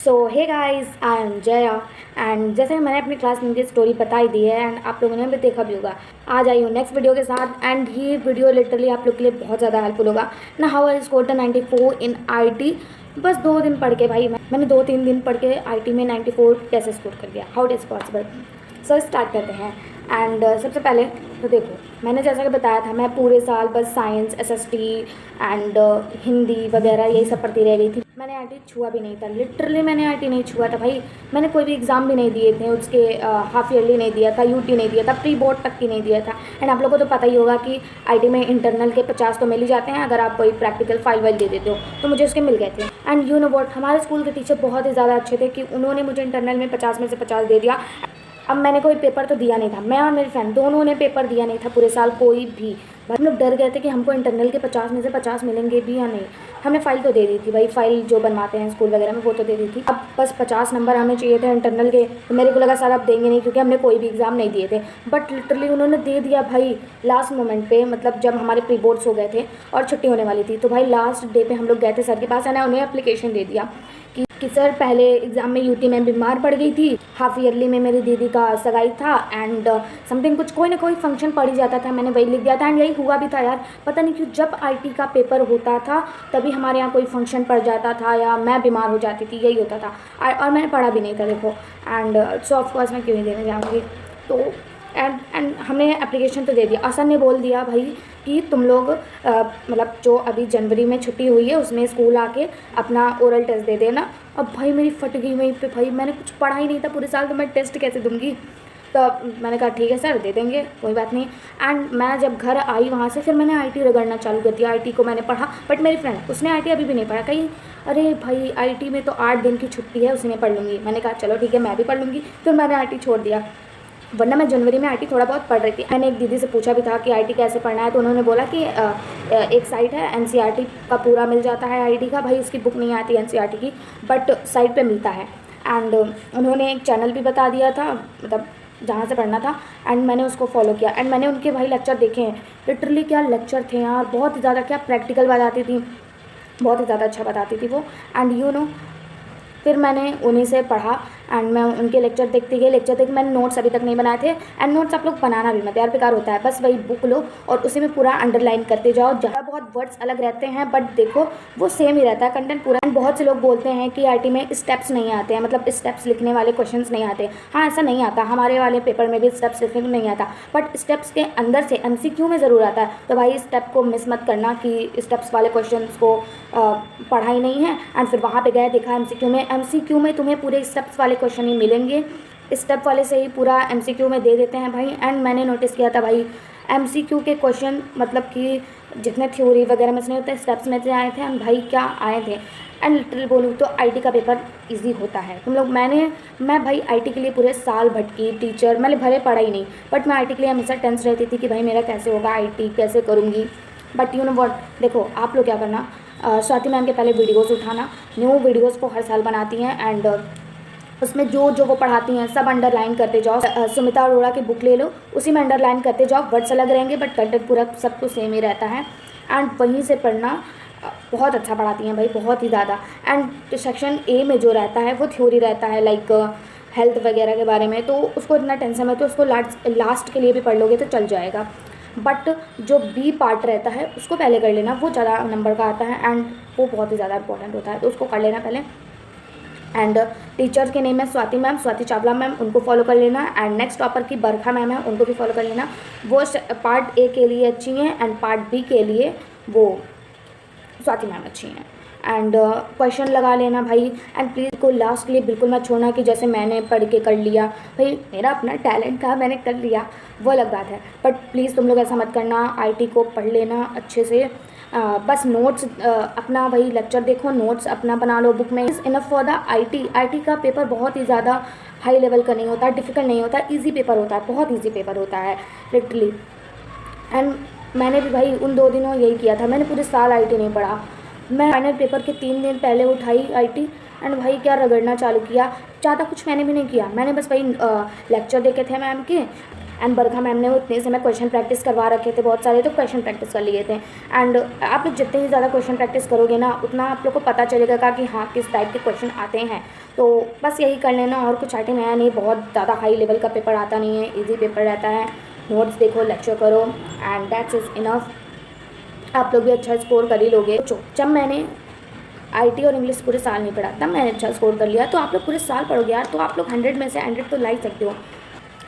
So hey guys, I am Jaya. And जैसे मैंने अपनी क्लास में की स्टोरी बताई दी है एंड आप लोगों ने भी देखा भी होगा, आज आई हूँ नेक्स्ट वीडियो के साथ। एंड ये वीडियो लिटरली आप लोग के लिए बहुत ज़्यादा हेल्पफुल होगा ना। How I score the 94 in IT. बस 2 दिन पढ़ के भाई मैंने 2-3 दिन पढ़ के आईटी में 94 कैसे स्कोर कर गया, how it is possible. So start करते हैं। एंड सबसे पहले तो देखो, मैंने जैसा कि बताया था मैं पूरे साल बस साइंस, एसएसटी एंड हिंदी वगैरह यही सब पढ़ती रह गई थी। मैंने आईटी छुआ भी नहीं था, लिटरली मैंने आईटी नहीं छुआ था भाई। मैंने कोई भी एग्ज़ाम भी नहीं दिए थे, उसके हाफ ईयरली नहीं दिया था, यूटी नहीं दिया था, प्री बोर्ड तक की नहीं दिया था। एंड आप लोगों को तो पता ही होगा कि आईटी में इंटरनल के 50 तो मिल ही जाते हैं अगर आप कोई प्रैक्टिकल फाइल वाइल दे देते हो, तो मुझे उसके मिल गए थे। एंड यू नो व्हाट, हमारे स्कूल के टीचर बहुत ही ज़्यादा अच्छे थे कि उन्होंने मुझे इंटरनल में 50 में से 50 दे दिया। अब मैंने कोई पेपर तो दिया नहीं था, मैं और मेरी फ्रेंड दोनों ने पेपर दिया नहीं था पूरे साल कोई भी। हम लोग डर गए थे कि हमको इंटरनल के 50 में से 50 मिलेंगे भी या नहीं। हमने फ़ाइल तो दे दी थी भाई, फ़ाइल जो बनवाते हैं स्कूल वगैरह में वो तो दे दी थी। अब बस 50 नंबर हमें चाहिए थे इंटरनल के, तो मेरे को लगा सर अब देंगे नहीं क्योंकि हमने कोई भी एग्ज़ाम नहीं दिए थे। बट लिटरली उन्होंने दे दिया भाई लास्ट मोमेंट पे, मतलब जब हमारे प्री बोर्ड्स हो गए थे और छुट्टी होने वाली थी, तो भाई लास्ट डे पे हम लोग गए थे सर के पास। मैंने उन्हें एप्लीकेशन दे दिया कि सर पहले एग्ज़ाम में यूटी में बीमार पड़ गई थी, हाफ ईयरली में मेरी दीदी का सगाई था एंड समथिंग कुछ कोई ना कोई फंक्शन पड़ ही जाता था, मैंने वही लिख दिया था। एंड यही हुआ भी था यार, पता नहीं क्यों जब आईटी का पेपर होता था तभी हमारे यहाँ कोई फंक्शन पड़ जाता था या मैं बीमार हो जाती थी, यही होता था। और मैंने पढ़ा भी नहीं था देखो। एंड सो ऑफकोर्स मैं क्यों नहीं देने जाऊँगी। तो एंड हमने एप्लीकेशन तो दे दिया। असर ने बोल दिया भाई कि तुम लोग मतलब जो अभी जनवरी में छुट्टी हुई है उसमें स्कूल आके अपना ओरल टेस्ट दे देना। अब भाई मेरी फट गई वहीं पे, भाई मैंने कुछ पढ़ा ही नहीं था पूरे साल, तो मैं टेस्ट कैसे दूंगी। तो मैंने कहा ठीक है सर दे देंगे, कोई बात नहीं। एंड मैं जब घर आई वहाँ से फिर मैंने आईटी रगड़ना चालू कर दिया। आईटी को मैंने पढ़ा, बट मेरी फ्रेंड उसने आईटी अभी भी नहीं पढ़ा। कहीं अरे भाई आईटी में तो 8 दिन की छुट्टी है, उसी में पढ़ लूँगी। मैंने कहा चलो ठीक है मैं भी पढ़ लूँगी, फिर मैंने आईटी छोड़ दिया। वरना मैं जनवरी में आईटी थोड़ा बहुत पढ़ रही थी। मैंने एक दीदी से पूछा भी था कि आईटी कैसे पढ़ना है, तो उन्होंने बोला कि एक साइट है एनसीईआरटी का पूरा मिल जाता है आईटी का। भाई उसकी बुक नहीं आती एनसीईआरटी की, बट साइट पे मिलता है। एंड उन्होंने एक चैनल भी बता दिया था, मतलब जहाँ से पढ़ना था। एंड मैंने उसको फॉलो किया एंड मैंने उनके भाई लेक्चर देखे हैं। लिटरली क्या लेक्चर थे यार, बहुत ही ज़्यादा। क्या प्रैक्टिकल बताती थी, बहुत ही ज़्यादा अच्छा बताती थी वो। एंड यू नो फिर मैंने उन्हीं से पढ़ा एंड मैं उनके लेक्चर देखती गई। लेक्चर देख मैंने नोट्स अभी तक नहीं बनाए थे। एंड नोट्स आप लोग बनाना भी मत यार, बेकार होता है। बस वही बुक लो और उसी में पूरा अंडरलाइन करते जाओ। ज़्यादा बहुत वर्ड्स अलग रहते हैं बट देखो वो सेम ही रहता है कंटेंट पूरा। एंड बहुत से लोग बोलते हैं कि आईटी में स्टेप्स नहीं आते हैं, मतलब स्टेप्स लिखने वाले क्वेश्चंस नहीं आते। हाँ ऐसा नहीं आता, हमारे वाले पेपर में भी स्टेप्स लिखने को नहीं आता, बट स्टेप्स के अंदर से एमसीक्यू में ज़रूर आता है। तो भाई स्टेप को मिस मत करना कि स्टेप्स वाले क्वेश्चन को पढ़ा ही नहीं है एंड फिर वहाँ पे गए देखा एमसीक्यू में तुम्हें पूरे स्टेप्स वाले क्वेश्चन ही मिलेंगे। स्टेप वाले से ही पूरा एमसीक्यू में दे देते हैं भाई। एंड मैंने नोटिस किया था भाई एमसीक्यू के क्वेश्चन मतलब कि जितने थ्योरी वगैरह में से नहीं होते स्टेप्स में से आए थे। एंड भाई क्या आए थे। एंड लिटरली बोलूँ तो आईटी का पेपर इजी होता है। तुम लोग मैं भाई आईटी के लिए पूरे साल भटकी, टीचर मैंने भले पढ़ा ही नहीं, बट मैं आईटी के लिए हमेशा टेंस रहती थी कि भाई मेरा कैसे होगा, आईटी कैसे करूँगी। बट यू नो व्हाट, देखो आप लोग क्या करना, स्वाति मैम के पहले वीडियोज़ उठाना। न्यू वीडियोज़ को हर साल बनाती हैं एंड उसमें जो जो वो पढ़ाती हैं सब अंडरलाइन करते जाओ। सुमिता अरोड़ा की बुक ले लो, उसी में अंडरलाइन करते जाओ। वर्ड्स अलग रहेंगे बट कंटेंट पूरा सब कुछ सेम ही रहता है। एंड वहीं से पढ़ना, बहुत अच्छा पढ़ाती हैं भाई, बहुत ही ज़्यादा। एंड सेक्शन ए में जो रहता है वो थ्योरी रहता है, लाइक हेल्थ वगैरह के बारे में, तो उसको इतना टेंशन है तो उसको लास्ट के लिए भी पढ़ लोगे तो चल जाएगा। बट जो बी पार्ट रहता है उसको पहले कर लेना, वो ज़्यादा नंबर का आता है एंड वो बहुत ही ज़्यादा इंपॉर्टेंट होता है, तो उसको कर लेना पहले। एंड टीचर के नेम है स्वाति मैम, स्वाति चावला मैम, उनको फॉलो कर लेना। एंड नेक्स्ट टॉपर की बरखा मैम है, उनको भी फॉलो कर लेना। वो पार्ट ए के लिए अच्छी हैं एंड पार्ट बी के लिए वो स्वाति मैम अच्छी हैं। एंड क्वेश्चन लगा लेना भाई। एंड प्लीज़ को लास्ट के लिए बिल्कुल मत छोड़ना कि जैसे मैंने पढ़ के कर लिया, भाई मेरा अपना टैलेंट था मैंने कर लिया, वो अलग बात है। बट प्लीज़ तुम लोग ऐसा मत करना, आईटी को पढ़ लेना अच्छे से। बस नोट्स अपना वही लेक्चर देखो, नोट्स अपना बना लो बुक में। Is enough for the IT का पेपर बहुत ही ज़्यादा हाई लेवल का नहीं होता, डिफ़िकल्ट नहीं होता, ईजी पेपर होता है, बहुत ईजी पेपर होता है लिटरली। एंड मैंने भी भाई उन 2 दिनों यही किया था, मैंने पूरे साल आईटी नहीं पढ़ा। मैं फाइनल पेपर के 3 दिन पहले उठाई आईटी एंड भाई क्या रगड़ना चालू किया। ज़्यादा कुछ मैंने भी नहीं किया, मैंने बस वही लेक्चर देखे थे मैम के एंड बरखा मैम ने उतने से मैं क्वेश्चन प्रैक्टिस करवा रखे थे बहुत सारे, तो क्वेश्चन प्रैक्टिस कर लिए थे। एंड आप लोग जितने ही ज़्यादा क्वेश्चन प्रैक्टिस करोगे ना, उतना आप लोग को पता चलेगा कि हाँ किस टाइप के क्वेश्चन आते हैं। तो बस यही कर लेना, और कुछ आइटम है नहीं, बहुत ज़्यादा हाई लेवल का पेपर आता नहीं है, ईजी पेपर रहता है। नोट्स देखो, लेक्चर करो, एंड दैट्स इज़ इनफ। आप लोग भी अच्छा स्कोर कर ही लोगे। जब मैंने IT और इंग्लिश पूरे साल नहीं पढ़ा, तब मैंने अच्छा स्कोर कर लिया। तो आप लोग पूरे साल पढ़ोगे यार, तो आप लोग 100 में से 100 तो ला ही सकते हो।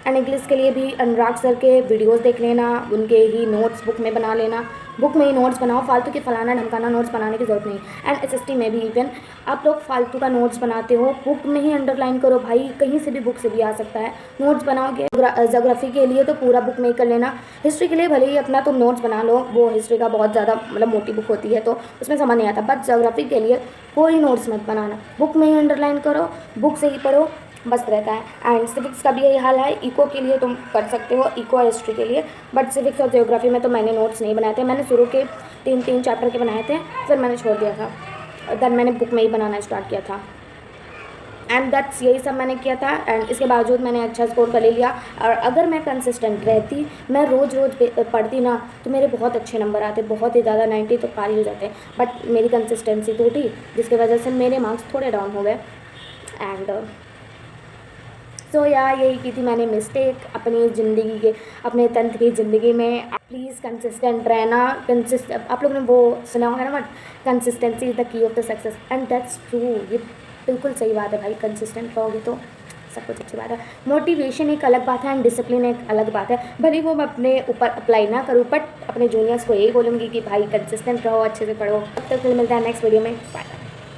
एंड इंग्लिश के लिए भी अनुराग सर के वीडियोस देख लेना, उनके ही नोट्स बुक में बना लेना, बुक में ही नोट्स बनाओ, फालतू के फलाना ढमकाना नोट्स बनाने की ज़रूरत नहीं। एंड SST में भी इवन आप लोग फालतू का नोट्स बनाते हो, बुक में ही अंडरलाइन करो भाई, कहीं से भी बुक से भी आ सकता है। नोट्स बनाओगे ज्योग्राफी के लिए तो पूरा बुक में ही कर लेना। हिस्ट्री के लिए भले ही अपना तुम नोट्स बना लो, वो हिस्ट्री का बहुत ज़्यादा मतलब मोटी बुक होती है तो उसमें समझ नहीं आता, बट ज्योग्राफी के लिए कोई नोट्स मत बनाना, बुक में ही अंडरलाइन करो, बुक से ही पढ़ो, बस रहता है। एंड सिविक्स का भी यही हाल है। इको के लिए तुम कर सकते हो, इको और हिस्ट्री के लिए, बट सिविक्स और ज्योग्राफी में तो मैंने नोट्स नहीं बनाए थे। मैंने शुरू के 3 चैप्टर के बनाए थे, फिर मैंने छोड़ दिया था, देन मैंने बुक में ही बनाना स्टार्ट किया था। एंड दैट्स यही सब मैंने किया था। एंड इसके बावजूद मैंने अच्छा स्कोर कर ले लिया। और अगर मैं कंसिस्टेंट रहती, मैं रोज़ पढ़ती ना, तो मेरे बहुत अच्छे नंबर आते, बहुत ही ज़्यादा 90 तो पार ही हो जाते। बट मेरी कंसिस्टेंसी टूटी, जिसकी वजह से मेरे मार्क्स थोड़े डाउन हो गए। एंड सो यही की थी मैंने मिस्टेक अपनी ज़िंदगी के, अपने 10th की ज़िंदगी में। प्लीज़ कंसिस्टेंट रहना। आप लोगों ने वो सुना होगा ना, but consistency is the key of the success, and that's true. ये बिल्कुल सही बात है भाई, कंसिस्टेंट रहोगे तो सब कुछ अच्छी बात है। मोटिवेशन एक अलग बात है एंड डिसिप्लिन एक अलग बात है, भले वो मैं अपने ऊपर अप्लाई ना करूँ, बट अपने जूनियर्स को यही बोलूँगी कि भाई कंसिस्टेंट रहो, अच्छे से पढ़ो। तब तक मिलता है नेक्स्ट वीडियो में, बाय।